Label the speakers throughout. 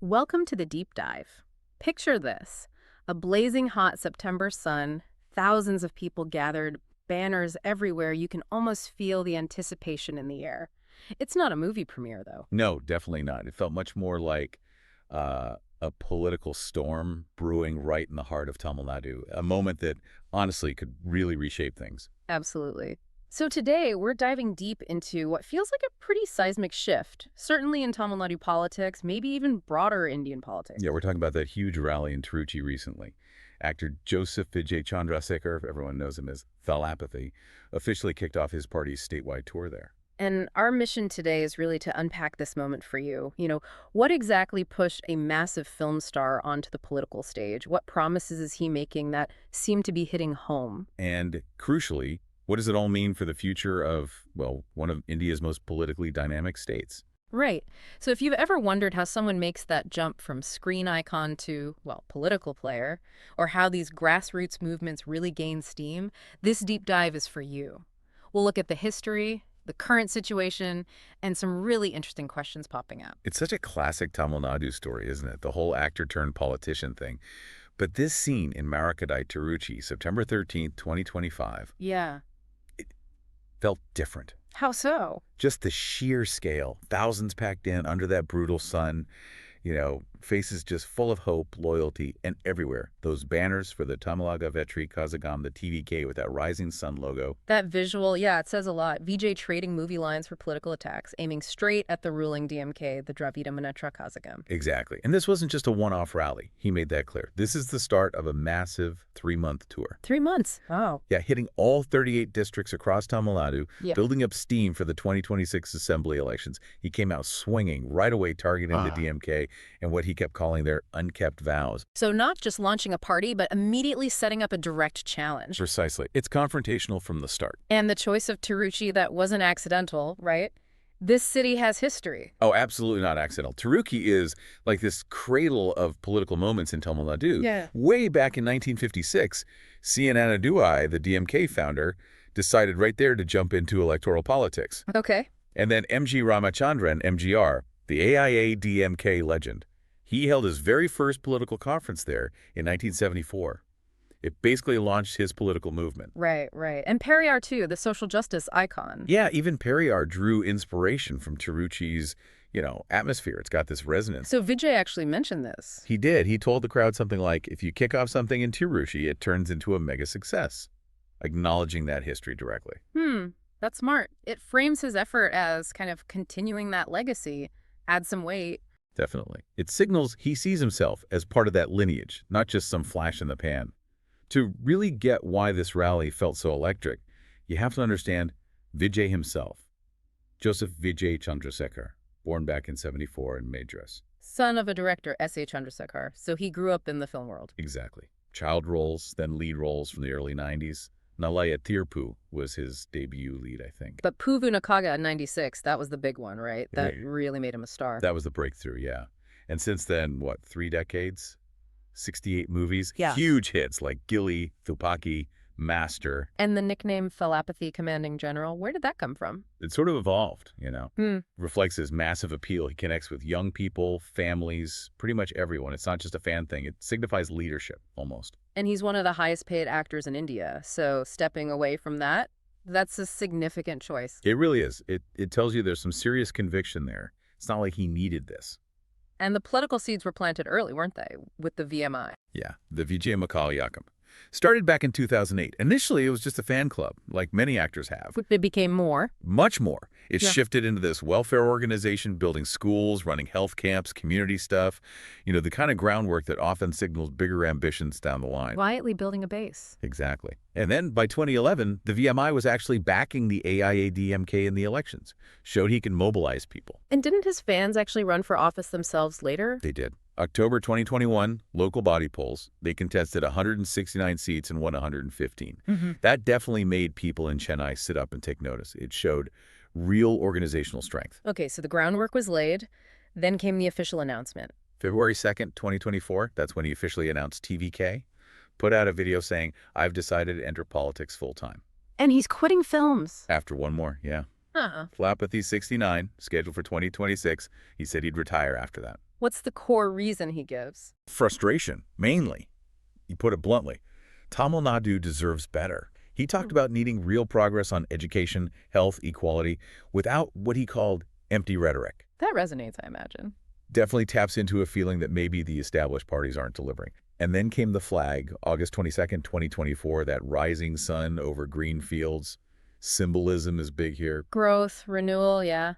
Speaker 1: Welcome to the deep dive. Picture this, a blazing hot September sun, thousands of people gathered, banners everywhere. You can almost feel the anticipation in the air. It's not a movie premiere, though.
Speaker 2: No, definitely not. It felt much more like a political storm brewing right in the heart of Tamil Nadu, a moment that honestly could really reshape things.
Speaker 1: Absolutely. So today, we're diving deep into what feels like a pretty seismic shift, certainly in Tamil Nadu politics, maybe even broader Indian politics.
Speaker 2: Yeah, we're talking about that huge rally in Tiruchy recently. Actor Joseph Vijay Chandrasekhar, everyone knows him as Thalapathy, officially kicked off his party's statewide tour there.
Speaker 1: And our mission today is really to unpack this moment for you. What exactly pushed a massive film star onto the political stage? What promises is he making that seem to be hitting home?
Speaker 2: And crucially, what does it all mean for the future of, well, one of India's most politically dynamic states?
Speaker 1: Right. So if you've ever wondered how someone makes that jump from screen icon to, well, political player, or how these grassroots movements really gain steam, this deep dive is for you. We'll look at the history, the current situation, and some really interesting questions popping up.
Speaker 2: It's such a classic Tamil Nadu story, isn't it? The whole actor-turned-politician thing. But this scene in Marakadai, Tiruchy, September 13th, 2025,
Speaker 1: Yeah.
Speaker 2: felt different.
Speaker 1: How so?
Speaker 2: Just the sheer scale, thousands packed in under that brutal sun, faces just full of hope, loyalty, and everywhere. Those banners for the Tamil Vetri Kazagam, the TVK with that rising sun logo.
Speaker 1: That visual, yeah, it says a lot. Vijay trading movie lines for political attacks, aiming straight at the ruling DMK, the Dravida Munnetra Kazhagam.
Speaker 2: Exactly. And this wasn't just a one-off rally. He made that clear. This is the start of a massive 3-month tour.
Speaker 1: 3 months. Oh.
Speaker 2: Yeah, hitting all 38 districts across Tamil Nadu,
Speaker 1: Yeah.
Speaker 2: building up steam for the 2026 assembly elections. He came out swinging right away, targeting the DMK and what he kept calling their unkept vows.
Speaker 1: So not just launching a party, but immediately setting up a direct challenge.
Speaker 2: Precisely. It's confrontational from the start.
Speaker 1: And the choice of Tiruchy, that wasn't accidental, right? This city has history.
Speaker 2: Oh, absolutely not accidental. Tiruchy is like this cradle of political moments in Tamil Nadu.
Speaker 1: Yeah.
Speaker 2: Way back in 1956, C.N. Annadurai, the DMK founder, decided right there to jump into electoral politics.
Speaker 1: Okay.
Speaker 2: And then M.G. Ramachandran, MGR, the AIA-DMK legend, he held his very first political conference there in 1974. It basically launched his political movement.
Speaker 1: Right. And Periyar, too, the social justice icon.
Speaker 2: Yeah, even Periyar drew inspiration from Tiruchy's, atmosphere. It's got this resonance.
Speaker 1: So Vijay actually mentioned this.
Speaker 2: He did. He told the crowd something like, if you kick off something in Tiruchy, it turns into a mega success, acknowledging that history directly.
Speaker 1: That's smart. It frames his effort as kind of continuing that legacy, add some weight.
Speaker 2: Definitely. It signals he sees himself as part of that lineage, not just some flash in the pan. To really get why this rally felt so electric, you have to understand Vijay himself. Joseph Vijay Chandrasekhar, born back in '74 in Madras.
Speaker 1: Son of a director, S.A. Chandrasekhar, so he grew up in the film world.
Speaker 2: Exactly. Child roles, then lead roles from the early 90s. Nalaya Tirpu was his debut lead, I think.
Speaker 1: But Puvu Nakaga in '96, that was the big one, right? That really made him a star.
Speaker 2: That was the breakthrough, yeah. And since then, 3 decades? 68 movies?
Speaker 1: Yeah.
Speaker 2: Huge hits like Gilly, Thupaki, Master.
Speaker 1: And the nickname Thalapathy Commanding General, where did that come from?
Speaker 2: It sort of evolved, Reflects his massive appeal. He connects with young people, families, pretty much everyone. It's not just a fan thing. It signifies leadership, almost.
Speaker 1: And he's one of the highest paid actors in India, so stepping away from that, that's a significant choice.
Speaker 2: It really is. It tells you there's some serious conviction there. It's not like he needed this.
Speaker 1: And the political seeds were planted early, weren't they, with the VMI?
Speaker 2: Yeah, the Vijay Yakam. Started back in 2008. Initially, it was just a fan club, like many actors have.
Speaker 1: It became more.
Speaker 2: Much more. It shifted into this welfare organization, building schools, running health camps, community stuff. The kind of groundwork that often signals bigger ambitions down the line.
Speaker 1: Quietly building a base.
Speaker 2: Exactly. And then by 2011, the VMI was actually backing the AIA-DMK in the elections. Showed he can mobilize people.
Speaker 1: And didn't his fans actually run for office themselves later?
Speaker 2: They did. October 2021, local body polls, they contested 169 seats and won 115. That definitely made people in Chennai sit up and take notice. It showed real organizational strength.
Speaker 1: Okay, so the groundwork was laid. Then came the official announcement.
Speaker 2: February 2nd, 2024, that's when he officially announced TVK, put out a video saying, I've decided to enter politics full-time.
Speaker 1: And he's quitting films.
Speaker 2: After one more, yeah. Thalapathy 69, scheduled for 2026. He said he'd retire after that.
Speaker 1: What's the core reason he gives?
Speaker 2: Frustration, mainly. He put it bluntly. Tamil Nadu deserves better. He talked
Speaker 1: Hmm.
Speaker 2: about needing real progress on education, health, equality, without what he called empty rhetoric.
Speaker 1: That resonates, I imagine.
Speaker 2: Definitely taps into a feeling that maybe the established parties aren't delivering. And then came the flag, August 22nd, 2024, that rising sun over green fields. Symbolism is big here.
Speaker 1: Growth, renewal, yeah.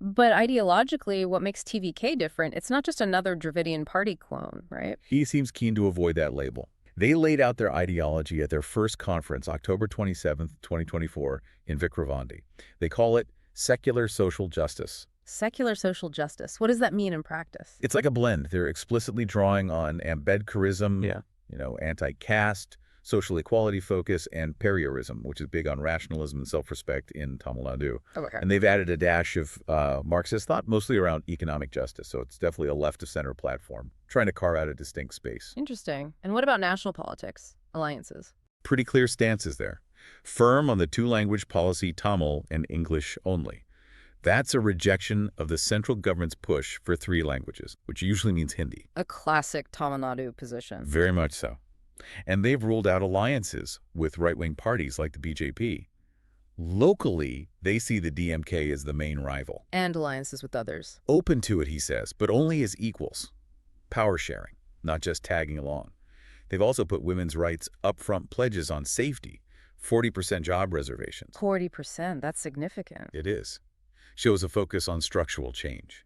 Speaker 1: But ideologically, what makes TVK different, it's not just another Dravidian party clone, right?
Speaker 2: He seems keen to avoid that label. They laid out their ideology at their first conference, October 27th, 2024, in Vikravandi. They call it secular social justice.
Speaker 1: Secular social justice. What does that mean in practice?
Speaker 2: It's like a blend. They're explicitly drawing on Ambedkarism,
Speaker 1: Yeah.
Speaker 2: anti-caste, social equality focus, and periorism, which is big on rationalism and self-respect in Tamil Nadu.
Speaker 1: Okay.
Speaker 2: And they've added a dash of Marxist thought, mostly around economic justice. So it's definitely a left-of-center platform, trying to carve out a distinct space.
Speaker 1: Interesting. And what about national politics? Alliances?
Speaker 2: Pretty clear stances there. Firm on the two-language policy Tamil and English only. That's a rejection of the central government's push for 3 languages, which usually means Hindi.
Speaker 1: A classic Tamil Nadu position.
Speaker 2: Very much so. And they've ruled out alliances with right-wing parties like the BJP. Locally, they see the DMK as the main rival.
Speaker 1: And alliances with others.
Speaker 2: Open to it, he says, but only as equals. Power sharing, not just tagging along. They've also put women's rights upfront pledges on safety, 40% job reservations.
Speaker 1: 40%, that's significant.
Speaker 2: It is. Shows a focus on structural change.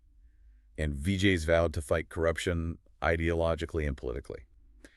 Speaker 2: And Vijay's vowed to fight corruption ideologically and politically.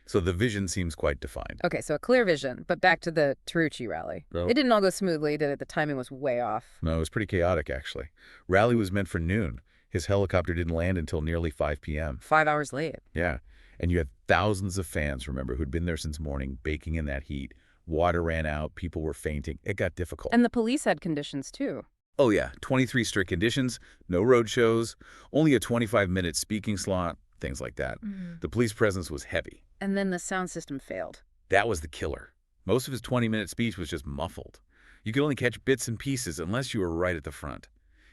Speaker 2: So the vision seems quite defined.
Speaker 1: Okay, so a clear vision, but back to the Tiruchy rally.
Speaker 2: Oh.
Speaker 1: It didn't all go smoothly, did it? The timing was way off.
Speaker 2: No, it was pretty chaotic, actually. Rally was meant for noon. His helicopter didn't land until nearly 5 p.m.
Speaker 1: 5 hours late.
Speaker 2: Yeah. And you had thousands of fans, remember, who'd been there since morning, baking in that heat. Water ran out. People were fainting. It got difficult.
Speaker 1: And the police had conditions, too.
Speaker 2: Oh, yeah. 23 strict conditions, no road shows, only a 25-minute speaking slot, things like that. The police presence was heavy.
Speaker 1: And then the sound system failed.
Speaker 2: That was the killer. Most of his 20-minute speech was just muffled. You could only catch bits and pieces unless you were right at the front.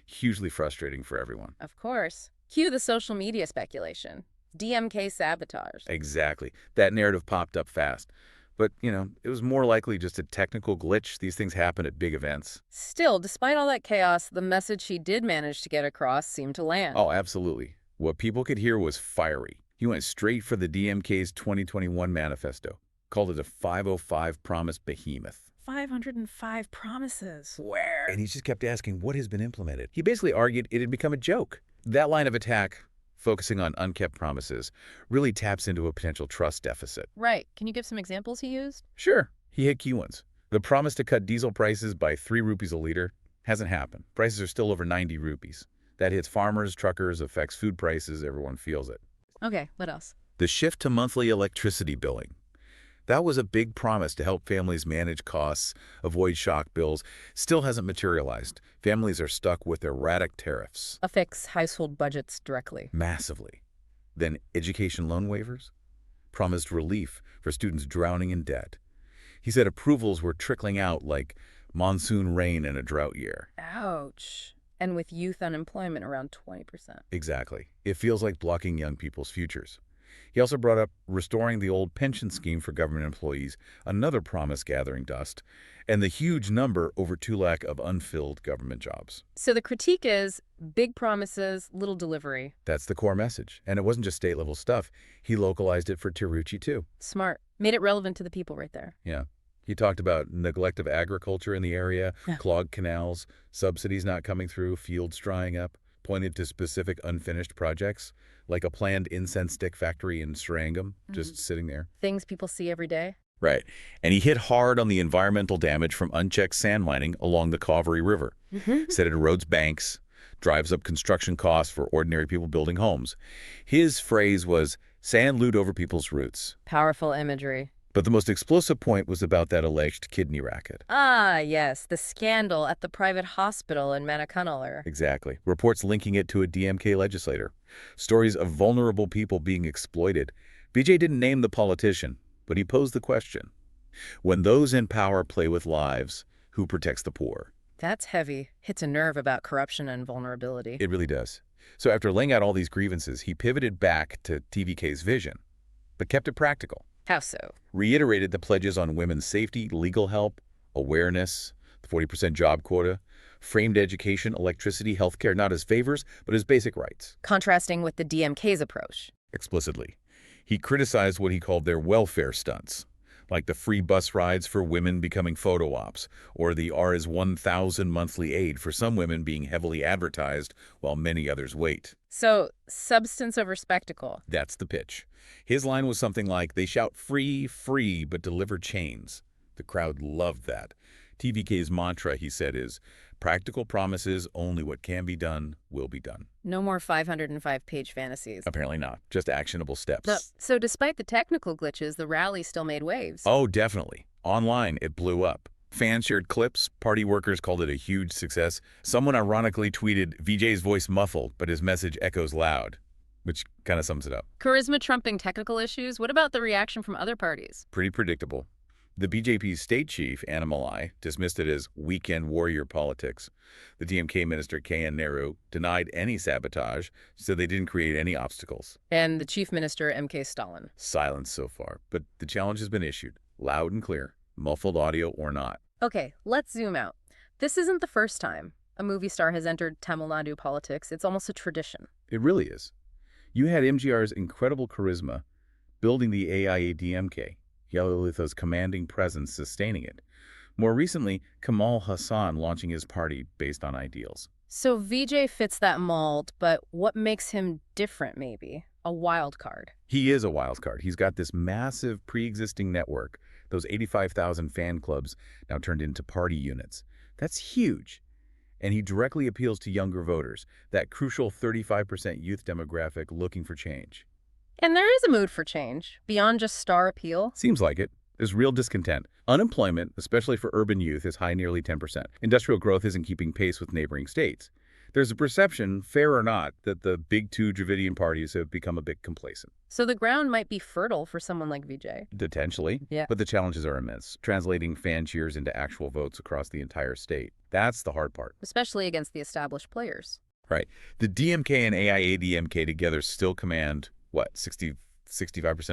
Speaker 2: Hugely frustrating for everyone.
Speaker 1: Of course. Cue the social media speculation. DMK sabotage.
Speaker 2: Exactly. That narrative popped up fast. But, it was more likely just a technical glitch. These things happen at big events.
Speaker 1: Still, despite all that chaos, the message he did manage to get across seemed to land.
Speaker 2: Oh, absolutely. What people could hear was fiery. He went straight for the DMK's 2021 manifesto, called it a 505 promise behemoth.
Speaker 1: 505 promises.
Speaker 2: Where? And he just kept asking what has been implemented. He basically argued it had become a joke. That line of attack, focusing on unkept promises, really taps into a potential trust deficit.
Speaker 1: Right. Can you give some examples he used?
Speaker 2: Sure. He hit key ones. The promise to cut diesel prices by 3 rupees a liter hasn't happened. Prices are still over 90 rupees. That hits farmers, truckers, affects food prices. Everyone feels it.
Speaker 1: Okay, what else?
Speaker 2: The shift to monthly electricity billing. That was a big promise to help families manage costs, avoid shock bills. Still hasn't materialized. Families are stuck with erratic tariffs.
Speaker 1: Affects household budgets directly.
Speaker 2: Massively. Then education loan waivers. Promised relief for students drowning in debt. He said approvals were trickling out like monsoon rain in a drought year.
Speaker 1: Ouch. And with youth unemployment around 20%.
Speaker 2: Exactly. It feels like blocking young people's futures. He also brought up restoring the old pension scheme for government employees, another promise gathering dust, and the huge number, over 2 lakh, of unfilled government jobs.
Speaker 1: So the critique is big promises, little delivery.
Speaker 2: That's the core message. And it wasn't just state-level stuff. He localized it for Tiruchy, too.
Speaker 1: Smart. Made it relevant to the people right there.
Speaker 2: Yeah. He talked about neglect of agriculture in the area, clogged canals, subsidies not coming through, fields drying up, pointed to specific unfinished projects, like a planned incense stick factory in Srangam, just sitting there.
Speaker 1: Things people see every day.
Speaker 2: Right. And he hit hard on the environmental damage from unchecked sand mining along the Cauvery River. Said it erodes banks, drives up construction costs for ordinary people building homes. His phrase was, sand loot over people's roots.
Speaker 1: Powerful imagery.
Speaker 2: But the most explosive point was about that alleged kidney racket.
Speaker 1: Ah, yes, the scandal at the private hospital in Manachanallur.
Speaker 2: Exactly. Reports linking it to a DMK legislator. Stories of vulnerable people being exploited. Vijay didn't name the politician, but he posed the question. When those in power play with lives, who protects the poor?
Speaker 1: That's heavy. Hits a nerve about corruption and vulnerability.
Speaker 2: It really does. So after laying out all these grievances, he pivoted back to TVK's vision, but kept it practical.
Speaker 1: How so?
Speaker 2: Reiterated the pledges on women's safety, legal help, awareness, the 40% job quota, framed education, electricity, healthcare not as favors, but as basic rights.
Speaker 1: Contrasting with the DMK's approach.
Speaker 2: Explicitly. He criticized what he called their welfare stunts, like the free bus rides for women becoming photo ops, or the Rs 1,000 monthly aid for some women being heavily advertised while many others wait.
Speaker 1: So, substance over spectacle.
Speaker 2: That's the pitch. His line was something like, they shout free, free, but deliver chains. The crowd loved that. TVK's mantra, he said, is, practical promises, only what can be done will be done.
Speaker 1: No more 505-page fantasies.
Speaker 2: Apparently not. Just actionable steps.
Speaker 1: So despite the technical glitches, the rally still made waves.
Speaker 2: Oh, definitely. Online, it blew up. Fans shared clips. Party workers called it a huge success. Someone ironically tweeted, Vijay's voice muffled, but his message echoes loud, which kind of sums it up.
Speaker 1: Charisma trumping technical issues. What about the reaction from other parties?
Speaker 2: Pretty predictable. The BJP's state chief, Annadurai, dismissed it as weekend warrior politics. The DMK minister, KN Nehru, denied any sabotage, said they didn't create any obstacles.
Speaker 1: And the chief minister, MK Stalin.
Speaker 2: Silence so far, but the challenge has been issued, loud and clear, muffled audio or not.
Speaker 1: Okay, let's zoom out. This isn't the first time a movie star has entered Tamil Nadu politics. It's almost a tradition.
Speaker 2: It really is. You had MGR's incredible charisma building the AIA-DMK. Jayalalitha's commanding presence sustaining it. More recently, Kamal Hassan launching his party based on ideals.
Speaker 1: So Vijay fits that mold, but what makes him different, maybe? A wild card.
Speaker 2: He is a wild card. He's got this massive pre-existing network, those 85,000 fan clubs now turned into party units. That's huge. And he directly appeals to younger voters, that crucial 35% youth demographic looking for change.
Speaker 1: And there is a mood for change, beyond just star appeal.
Speaker 2: Seems like it. There's real discontent. Unemployment, especially for urban youth, is high, nearly 10%. Industrial growth isn't keeping pace with neighboring states. There's a perception, fair or not, that the big two Dravidian parties have become a bit complacent.
Speaker 1: So the ground might be fertile for someone like Vijay.
Speaker 2: Potentially,
Speaker 1: yeah.
Speaker 2: But the challenges are immense, translating fan cheers into actual votes across the entire state. That's the hard part.
Speaker 1: Especially against the established players.
Speaker 2: Right. The DMK and AIA-DMK together still command, what, 65%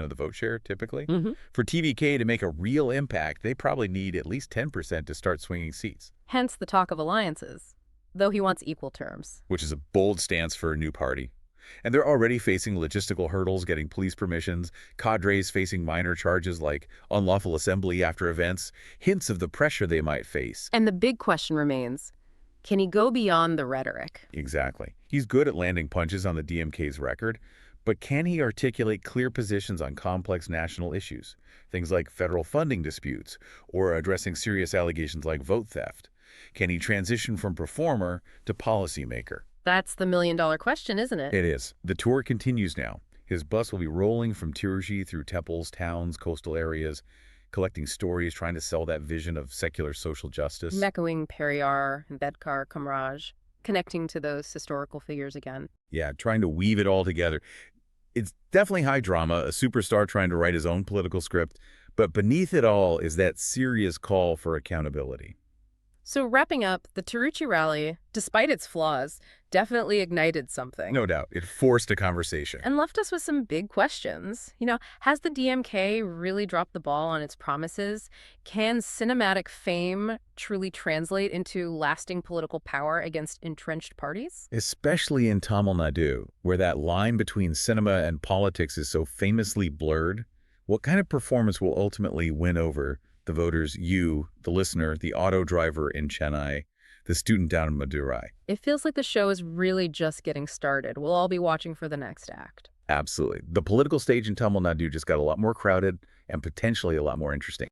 Speaker 2: of the vote share, typically?
Speaker 1: Mm-hmm.
Speaker 2: For TVK to make a real impact, they probably need at least 10% to start swinging seats.
Speaker 1: Hence the talk of alliances, though he wants equal terms.
Speaker 2: Which is a bold stance for a new party. And they're already facing logistical hurdles, getting police permissions, cadres facing minor charges like unlawful assembly after events, hints of the pressure they might face.
Speaker 1: And the big question remains, can he go beyond the rhetoric?
Speaker 2: Exactly. He's good at landing punches on the DMK's record, but can he articulate clear positions on complex national issues, things like federal funding disputes or addressing serious allegations like vote theft? Can he transition from performer to policymaker?
Speaker 1: That's the million-dollar question, isn't it?
Speaker 2: It is. The tour continues now. His bus will be rolling from Tiruchy through temples, towns, coastal areas, collecting stories, trying to sell that vision of secular social justice.
Speaker 1: Echoing Periyar, Ambedkar, Kamraj, connecting to those historical figures again.
Speaker 2: Yeah, trying to weave it all together. It's definitely high drama, a superstar trying to write his own political script, but beneath it all is that serious call for accountability.
Speaker 1: So wrapping up, the Tiruchy rally, despite its flaws, definitely ignited something.
Speaker 2: No doubt. It forced a conversation.
Speaker 1: And left us with some big questions. Has the DMK really dropped the ball on its promises? Can cinematic fame truly translate into lasting political power against entrenched parties?
Speaker 2: Especially in Tamil Nadu, where that line between cinema and politics is so famously blurred. What kind of performance will ultimately win over the voters, you, the listener, the auto driver in Chennai, the student down in Madurai?
Speaker 1: It feels like the show is really just getting started. We'll all be watching for the next act.
Speaker 2: Absolutely. The political stage in Tamil Nadu just got a lot more crowded and potentially a lot more interesting.